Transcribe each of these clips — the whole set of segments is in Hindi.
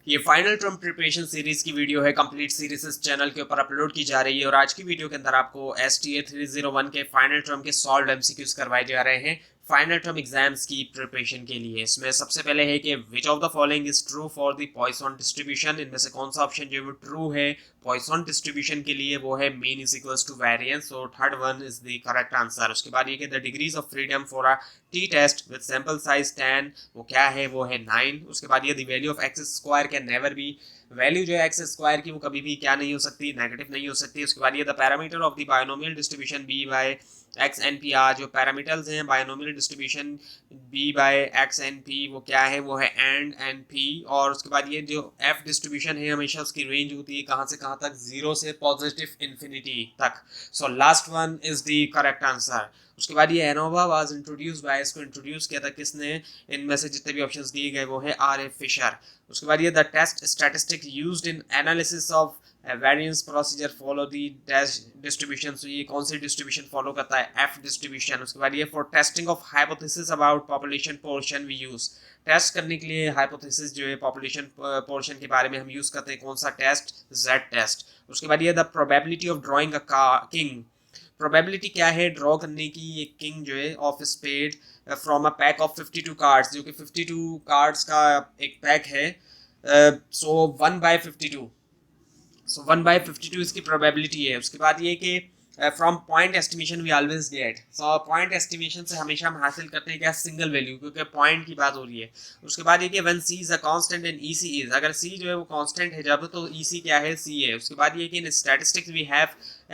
ये फाइनल टर्म प्रिपरेशन सीरीज की वीडियो है। कंप्लीट सीरीज इस चैनल के ऊपर अपलोड की जा रही है और आज की वीडियो के अंदर आपको STA 301 के फाइनल टर्म के सॉल्व MCQs करवाए जा रहे हैं फाइनल टर्म एग्जाम्स की प्रिपरेशन के लिए। इसमें सबसे पहले है कि which of the following is true for the Poisson distribution. इनमें से कौन सा ऑप्शन जो है वो ट्रू है पॉइसन डिस्ट्रीब्यूशन के लिए, वो है mean is equals to variance. So third one is the correct answer. उसके बाद ये कि the degrees of freedom for a t test with sample size 10 वो क्या है, वो है 9। उसके बाद ये the value of x square can never be, value जो है एक्स स्क्वायर की वो कभी भी क्या नहीं हो सकती, नेगेटिव नहीं हो सकती। उसके बाद ये the parameter of the binomial distribution b by x n p r, जो पैरामीटर्स हैं binomial distribution b by x n p वो क्या है, वो है एंड एन पी। और उसके बाद ये जो एफ डिस्ट्रीब्यूशन है हमेशा उसकी रेंज होती है कहाँ से कहाँ तक, 0 से पॉजिटिव इन्फिनिटी तक। So last one is the correct answer. उसके बाद ये एनोवा वाज इंट्रोड्यूस बाय, इसको इंट्रोड्यूस किया था किसने, इनमें से जितने भी ऑप्शंस दिए गए वो है R.A. फिशर। उसके बाद ये the test statistic used in analysis of variance procedure follow the distribution. तो ये कौन सी डिस्ट्रीब्यूशन फॉलो करता है, एफ डिस्ट्रीब्यूशन। उसके बाद ये for testing of hypothesis about population portion we use, test करने के लिए हाइपोथेसिस जो है पॉपुलेशन पोर्शन के बारे में हम यूज करते हैं कौन सा टेस्ट, जेड टेस्ट। उसके बाद ये the probability of drawing a king, probability क्या है ड्रॉ करने की एक किंग जो है of spade from a pack of 52 cards, जो कि 52 कार्ड्स का एक पैक है। सो 1/52, सो 1/52 इसकी प्रोबेबिलिटी है। उसके बाद ये कि from point estimation we always get, so point estimation से हमेशा हम हासिल करते हैं क्या, सिंगल वैल्यू, क्योंकि पॉइंट की बात हो रही है। उसके बाद ये कि when c is a constant and EC is, अगर c जो है वो कांस्टेंट है जब, तो EC क्या है, c है। उसके बाद ये कि in statistics we have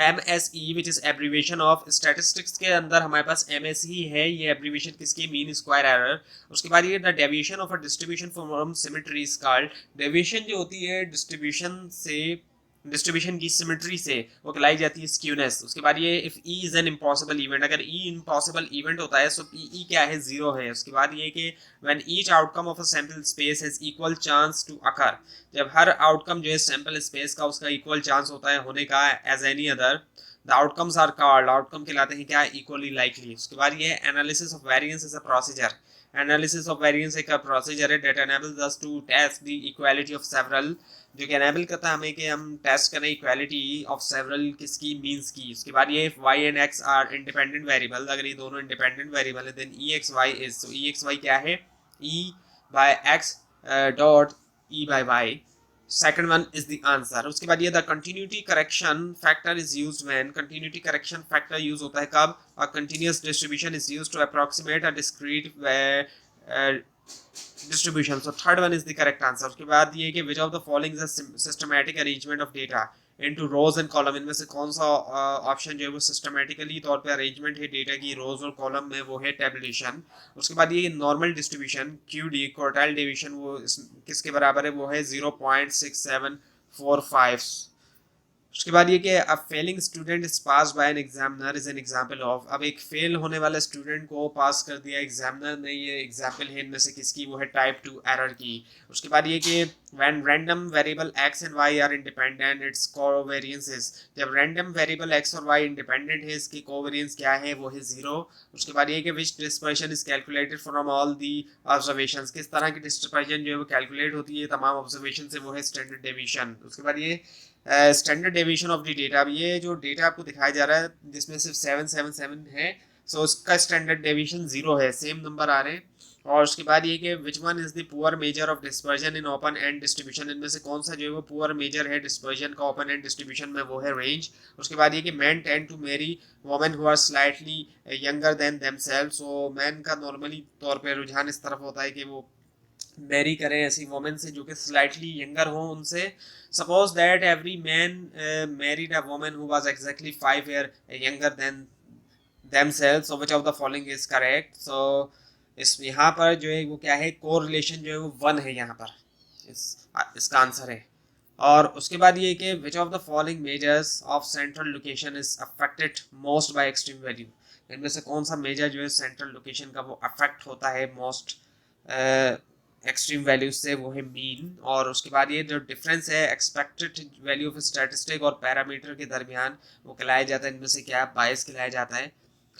MSE which is abbreviation of, statistics के अंदर हमारे पास MSE है, ये एब्रीविएशन किसकी, मीन स्क्वायर एरर। उसके बाद ये the deviation of a distribution from symmetry is called, deviation जो होती है डिस्ट्रीब्यूशन से, डिस्ट्रीब्यूशन की सिमेट्री से, वो कहलाई जाती है स्क्यूनेस। उसके बाद ये if E is an impossible event, अगर ई इम्पॉसिबल इवेंट होता है सो ई क्या है, 0 है। उसके बाद ये कि when each outcome of a sample space has equal chance to occur, जब हर आउटकम जो है सैंपल स्पेस का उसका इक्वल चांस होता है होने का as any other, the outcomes are called, outcome कहलाते हैं क्या, इक्वली लाइकली। उसके बाद ये analysis of variance is a procedure, analysis of variance एक प्रोसीजर है that enables us to test the equality of several, जो कि enable करता है हमें कि हम टेस्ट करें इक्वालिटी ऑफ सेवरल किसकी, मींस की। उसके बाद ये y and x are independent variable, अगर ये दोनों इंडिपेंडेंट वेरिएबल है then EXY is, so EXY क्या है, E by x dot E by y, second one is the answer. उसके बाद ये the continuity correction factor is used when, continuity correction factor use होता है कब, a continuous distribution is used to approximate a discrete distribution. So third one is the correct answer. उसके बाद ये कि which of the following is a systematic arrangement of data into rose and column, इनमें से कौन सा ऑप्शन जो है वो सिस्टमैटिकली तौर पे अरेंजमेंट है डेटा की रोज और कॉलम में, वो है टेबुलेशन। उसके बाद ये normal distribution QD quartile division, वो किसके बराबर है, वो है 0.6745। उसके बाद ये कि a failing student is pass by an examiner is an example of, अब एक फेल होने वाले स्टूडेंट को पास कर दिया एग्जामिनर ने, ये एग्जांपल है इनमें से किसकी, वो है टाइप 2 एरर की। उसके बाद ये कि when random variable x and y are independent its covariance is, जब रैंडम वेरिएबल x और y इंडिपेंडेंट है इसकी कोवेरिएंस क्या है, वो है 0। उसके बाद ये कि which dispersion is calculated from all the observations, किस तरह की डिस्पर्शन जो है वो कैलकुलेट होती है तमाम ऑब्जर्वेशन से, वो है स्टैंडर्ड डेविएशन। उसके बाद ये standard deviation of the data, ये जो डेटा आपको दिखाया जा रहा है जिसमें सिर्फ 777 है, सो उसका स्टैंडर्ड डेविएशन 0 है, सेम नंबर आ रहे हैं। और उसके बाद ये कि which one is the poor measure of dispersion in open end distribution, इनमें से कौन सा जो है वो पुअर मेजर है डिस्पर्जन का ओपन एंड डिस्ट्रीब्यूशन में, वो है रेंज। उसके बाद ये कि man tend to marry women who are slightly younger than themselves, so man का नॉर्मली तौर पे रुझान इस तरफ होता है कि वो मैरी करें ऐसी वोमेन से जो कि स्लाइटली यंगर हो उनसे। Suppose that every man married a women who was exactly 5 year younger than themselves, so which of the following is correct। so इस यहाँ पर जो है वो क्या है, कोरिलेशन जो है वो 1 है यहाँ पर, इसका आंसर है। और उसके बाद ये कि which of the following measures of central location is affected most by extreme value, इनमें से कौन सा मेजर जो है सेंट्रल लोकेशन का वो अफेक्ट होता है मोस्ट एक्सट्रीम वैल्यूज से, वो है मीन। और उसके बाद ये जो डिफरेंस है एक्सपेक्टेड वैल्यू ऑफ स्टैटिस्टिक और पैरामीटर के दरमियान, वो कहलाया जाता है इनमें से क्या, बायस कहलाया जाता है।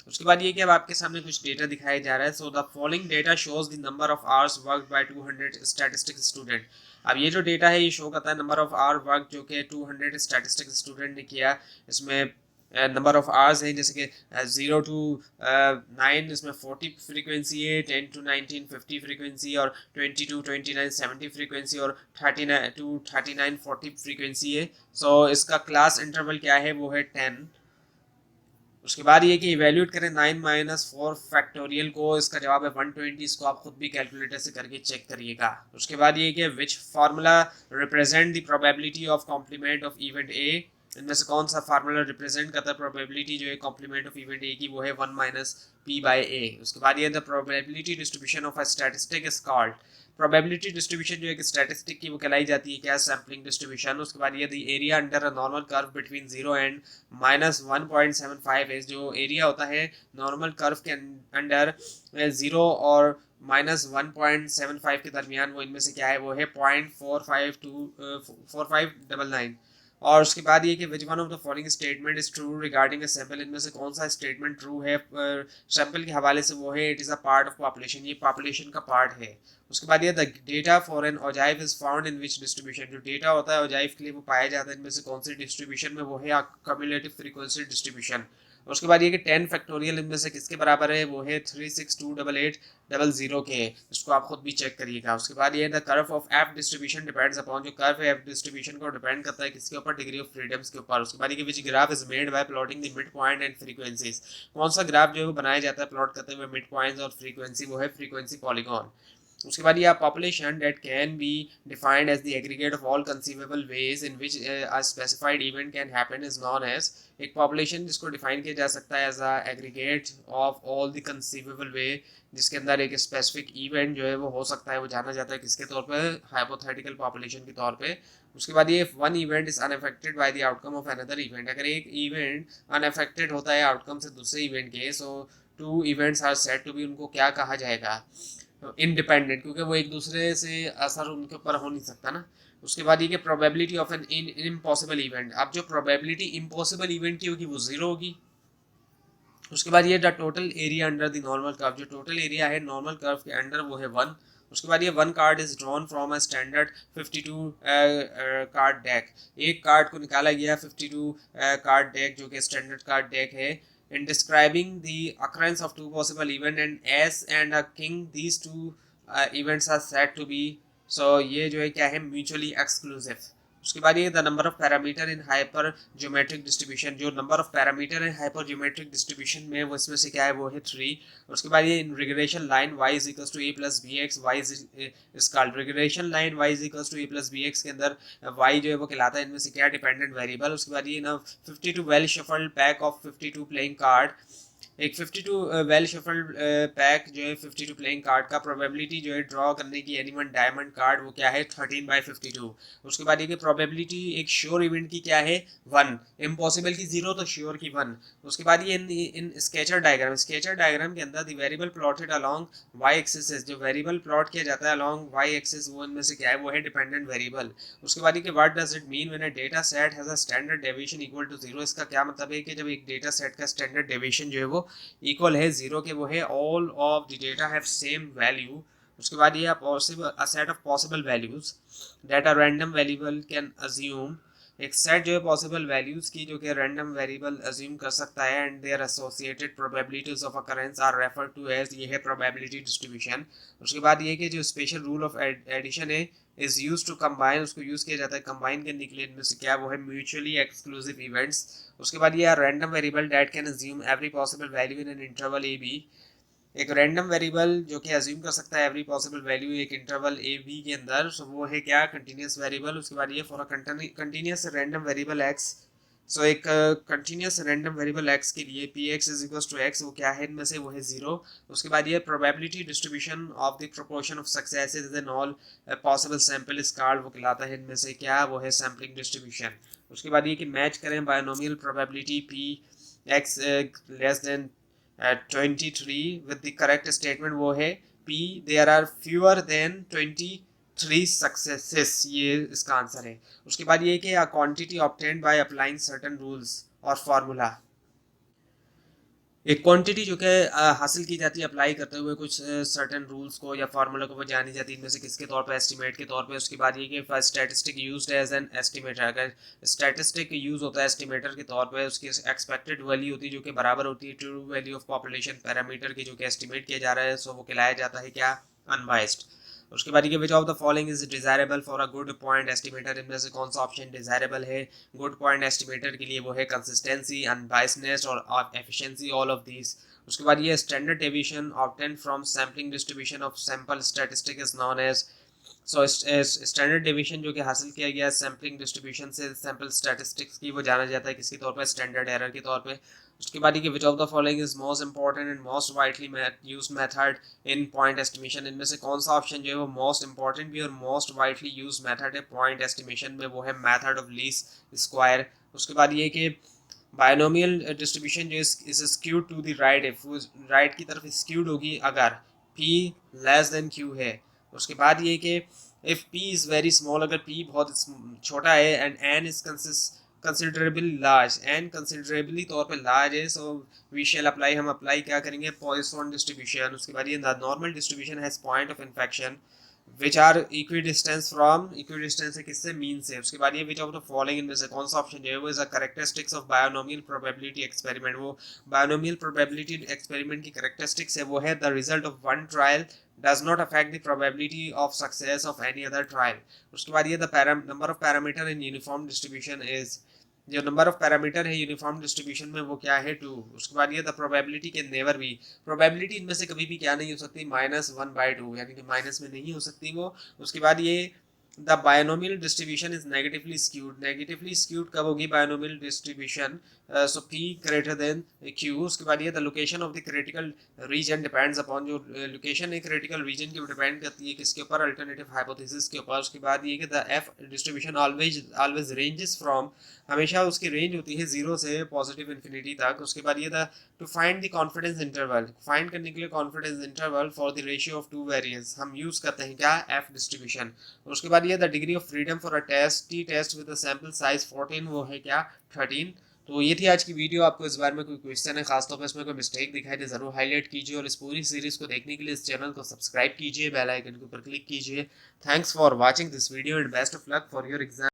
उसके बाद ये कि अब आपके सामने कुछ डेटा दिखाया जा रहा है। So the following data shows the number of hours worked by 200 statistics student. अब ये जो डेटा है ये शो करता है नंबर ऑफ आवर वर्क जो कि 200 स्टैटिस्टिक्स स्टूडेंट ने किया। इसमें नंबर ऑफ आवर्स है जैसे कि 0 to 9 इसमें 40 फ्रीक्वेंसी है, 10 to 19 50 फ्रीक्वेंसी, और 20 to 29 70 फ्रीक्वेंसी, और 39 to 39 40 फ्रीक्वेंसी है। सो इसका क्लास इंटरवल क्या है वो है 10। उसके बाद ये कि इवेल्यूट करें 9 माइनस 4 फैक्टोरियल को, इसका जवाब है 120। इसको आप खुद भी कैलकुलेटर से करके चेक करिएगा। उसके बाद ये कि which formula represent the probability of complement of event A. इनमें से कौन सा फार्मूला रिप्रेजेंट करता है प्रोबेबिलिटी जो है कॉम्प्लीमेंट ऑफ इवेंट ए की, वो है 1 माइनस पी बाई ए। उसके बाद ये the probability distribution of a statistic is called. Probability distribution जो है कि स्टैटिस्टिक की वो कहलाई जाती है क्या, सैम्पलिंग डिस्ट्रीब्यूशन। उसके बाद ये the area under a normal curve between 0 and -1.75 है। जो एरिया होता है नॉर्मल कर्व के अंडर 0 और -1.75 के दरमियान, वो इनमें से क्या है, वो है 0.4599। और उसके बाद ये कि which one of the following statement is true regarding a sample. इनमें से कौन सा स्टेटमेंट ट्रू है सैंपल के हवाले से, वो है it is a part of population. ये पॉपुलेशन का पार्ट है। उसके बाद ये the data for an ogive is found in which distribution. जो डेटा होता है ओजाइव के लिए वो पाया जाता है इनमें से कौन सी डिस्ट्रीब्यूशन में, वो है कम्युलेटिव फ्रीक्वेंसी डिस्ट्रीब्यूशन। उसके बाद ये कि 10 फैक्टोरियल इनमें से किसके बराबर है, वो है 3628800 के। इसको आप खुद भी चेक करिएगा। उसके बाद ये the curve of F distribution depends upon. जो कर्व है एफ डिस्ट्रीब्यूशन को डिपेंड करता है किसके ऊपर, डिग्री ऑफ फ्रीडम्स के ऊपर। उसके बाद ये which graph is made by plotting the mid point and frequencies. कौन सा ग्राफ जो है वो बनाया जाता है प्लॉट करते हुए मिड पॉइंट्स और फ्रीक्वेंसी, वो है फ्रीक्वेंसी पॉलीगॉन। उसके बाद ये population that can be defined as the aggregate of all conceivable ways in which a specified event can happen is known as. एक पॉपुलेशन जिसको डिफाइन किया जा सकता है as a aggregate of all the conceivable way, जिसके अंदर एक स्पेसिफिक इवेंट जो है वो हो सकता है, वो जाना जाता है किसके तौर पे, हाइपोथेटिकल पॉपुलेशन के तौर पे। उसके बाद ये one event is unaffected by the outcome of another event. अगर एक इवेंट अनअफेक्टेड होता है आउटकम से दूसरे इवेंट के, so two events are said to be, उनको क्या कहा जाएगा, इंडिपेंडेंट, क्योंकि वो एक दूसरे से असर उनके ऊपर हो नहीं सकता ना। उसके बाद ये कि probability of an impossible event. अब जो प्रोबेबिलिटी इम्पॉसिबल इवेंट की होगी वो 0 होगी। उसके बाद ये the total area under the normal curve. जो टोटल एरिया है नॉर्मल कर्व के अंडर वो है 1। उसके बाद ये 1 card is drawn from a standard 52 card deck. एक कार्ड को निकाला गया 52 कार्ड डेक जो कि स्टैंडर्ड कार्ड डेक है। In describing the occurrence of two possible events and as and a king, these two events are said to be, so ये जो है क्या है, mutually exclusive। उसके बाद ये the number of parameter in hyper geometric distribution. जो नंबर ऑफ पैरामीटर है हाइपर ज्योमेट्रिक डिस्ट्रीब्यूशन में वो इसमें से क्या है, वो है 3। उसके बाद ये in regression line y is equals to a plus b x, y is called regression line y is equals to a plus b x के अंदर y जो है वो कहलाता है इनमें से क्या, डिपेंडेंट वेरिएबल। उसके बाद ये ना 52 well shuffled pack of 52 playing card. एक 52 वेल शफल्ड पैक जो है 52 प्लेइंग कार्ड का प्रोबेबिलिटी जो है ड्रॉ करने की एनी वन डायमंड कार्ड, वो क्या है 13/52। उसके बाद ये कि प्रोबेबिलिटी एक श्योर इवेंट की क्या है 1, इम्पॉसिबल की 0 तो श्योर की 1। उसके बाद ये इन स्केचर डायग्राम के अंदर the variable plotted along y axis, जो वेरिएबल प्लॉट किया जाता है अलोंग वाई एक्सिस, वो इनमें से क्या है, वो है डिपेंडेंट वेरिएबल। उसके बाद ये कि what does it mean when a data set has a standard deviation equal to 0। इसका क्या मतलब है कि जब एक डेटा सेट का स्टैंडर्ड डेविएशन जो है वो इक्वल है 0 के, वो है all of the data have same value. उसके बाद ये possible a set of possible values that a random variable can assume. एक सेट जो है पॉसिबल वैल्यूज की जो कि रैंडम वेरिएबल अज्यूम कर सकता है and their associated probabilities of occurrence are refer to as, ये है प्रोबेबिलिटी डिस्ट्रीब्यूशन। उसके बाद ये कि जो स्पेशल रूल ऑफ एडिशन है इज यूज टू कंबाइन, उसको यूज किया जाता है कंबाइन करने के लिए इनमें से क्या, वो है म्यूचुअली एक्सक्लूसिव इवेंट्स। उसके बाद ये random variable that can assume every possible value in an interval a b. एक रैंडम वेरिएबल जो कि अज्यूम कर सकता है एवरी पॉसिबल वैल्यू एक इंटरवल ए बी के अंदर, सो वो है क्या, कंटीन्यूअस वेरिएबल। उसके बाद ये for a continuous random variable x, so एक कंटीन्यूअस रैंडम वेरिएबल एक्स के लिए p x is equal to x, वो क्या है इनमें से, वो है 0। उसके बाद ये probability distribution of the proportion of successes in all possible sample is called, वो कहलाता है इनमें से क्या, वो है सैम्पलिंग डिस्ट्रीब्यूशन। उसके बाद ये कि मैच करें binomial probability p x less than 23 with the correct statement, वो है P there are fewer than 23 successes, ये इसका आंसर है। उसके बाद ये कि quantity obtained by applying certain rules और फार्मूला। एक क्वांटिटी जो कि हासिल की जाती है अप्लाई करते हुए कुछ सर्टेन रूल्स को या फार्मूला को वो जानी जाती है, इनमें से किसके तौर पे, एस्टिमेट के तौर पे। उसके बाद ये कि statistic used as an estimator, अगर स्टैटिस्टिक यूज होता है एस्टिमेटर के तौर पे, उसकी एक्सपेक्टेड वैल्यू होती है जो कि बराबर होती है true value of population parameter की जो कि एस्टिमेट किया जा रहा है, सो वो कहलाया जाता है क्या, अनबाइस्ड। उसके बाद ये विच of the following is desirable for a good point estimator, इनमें से कौन सा ऑप्शन डिजायरेबल है गुड पॉइंट एस्टिमेटर के लिए, वो है कंसिस्टेंसी, अनबाइसनेस और एफिशिएंसी, ऑल ऑफ दीज। उसके बाद ये standard deviation obtain from sampling distribution of sample statistic is known as, so standard deviation जो कि हासिल किया गया सैम्पलिंग डिस्ट्रीब्यूशन से सैंपल स्टैटिस्टिक्स की, वो जाना जाता है किसके तौर पर, स्टैंडर्ड एरर के तौर पे। उसके बाद ये विच of the following is most important and most widely used method in point estimation, इनमें से कौन सा ऑप्शन जो है वो मोस्ट इंपॉर्टेंट भी और मोस्ट वाइडली यूज्ड मेथड है पॉइंट एस्टिमेशन में, वो है मेथड ऑफ लीस्ट स्क्वायर। उसके बाद ये कि बायनोमियल डिस्ट्रीब्यूशन जो is skewed to the right, if वो राइट की तरफ स्क्यूड होगी अगर p लेस देन q है। उसके बाद ये कि if p is very small, अगर p बहुत छोटा है, and n is considerably large, n considerably तौर पे लार्ज है, सो वी शैल अप्लाई, हम अप्लाई क्या करेंगे, पॉइसन डिस्ट्रीब्यूशन। उसके बाद ये normal distribution has point of infection which are equidistance from, equidistance है किससे, मीन से। उसके बाद ये विच ऑफ द फॉलोइंग इनमें से कौन सा ऑप्शन जो है वो is a characteristics of binomial probability experiment, वो बायोनोमियल प्रोबेबिलिटी एक्सपेरिमेंट की कैरेक्टरिस्टिक्स है, वो है the result of one trial does not affect the probability of success of any other trial। उसके बाद ये the number of parameter in uniform distribution is, जो नंबर ऑफ पैरामीटर है यूनिफॉर्म डिस्ट्रीब्यूशन में वो क्या है, 2। उसके बाद ये the probability can never be, probability इनमें से कभी भी क्या नहीं हो सकती, -1/2, यानी कि माइनस में नहीं हो सकती वो। उसके बाद ये the binomial distribution is negatively skewed, negatively skewed कब होगी बायनोमियल डिस्ट्रीब्यूशन, सो p ग्रेटर देन q। उसके बाद ये the location of the critical reason depends upon, जो लोकेशन है क्रिटिकल रीजन की डिपेंड करती है किसके ऊपर, अल्टरनेटिव हाइपोथेसिस के ऊपर। उसके बाद ये कि the f distribution always ranges from, हमेशा उसकी रेंज होती है 0 से पॉजिटिव इन्फिनिटी तक। उसके बाद ये था to find the confidence interval, find करने के लिए confidence interval for the ratio of two variance हम यूज करते हैं क्या, एफ डिस्ट्रीब्यूशन। उसके बाद ये the degree of freedom for a test, t test with a sample size 14, वो है क्या, 13। तो ये थी आज की वीडियो। आपको इस बारे में कोई क्वेश्चन है, खासतौर पर इसमें कोई मिस्टेक दिखाई दे, जरूर हाईलाइट कीजिए, और इस पूरी सीरीज को देखने के लिए इस चैनल को सब्सक्राइब कीजिए, बेल आइकन के ऊपर क्लिक कीजिए। Thanks for watching this video and best of luck for your exam.